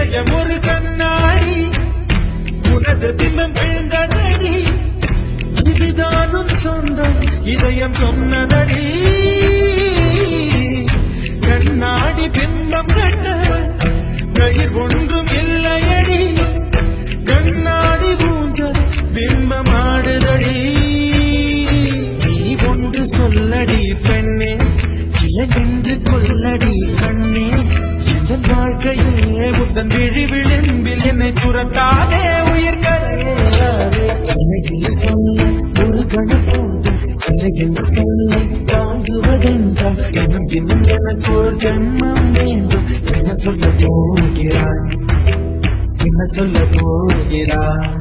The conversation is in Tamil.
இதயம் ஒரு கண்ணாடி உனது பிம்பம் விழுந்ததடி இதுதானும் சொந்தம் இதயம் சொன்னதடி கண்ணாடி பிம்பம் கட்ட கயிர் ஒன்றும் இல்லையடி கண்ணாடி பூஞ்சல் பிம்பம் ஆடுதடி நீ ஒன்று சொல்லடி பெண்ணே கிளென்று கொல்லடி கண்ணே என் வாழ்க்கையே உத்தன் விழி விளிம்பில் என்னை துரத்தாதே உயிர் கரையேறாதே சொல்ல ஒரு கணப்போது என்று சொல்ல தாங்குவதென்றால் இன்னும் இன்னும் எனக்கு ஒரு ஜன்மம் வேண்டும் என்ன சொல்ல போகிறாய் என்ன சொல்ல போகிறாய்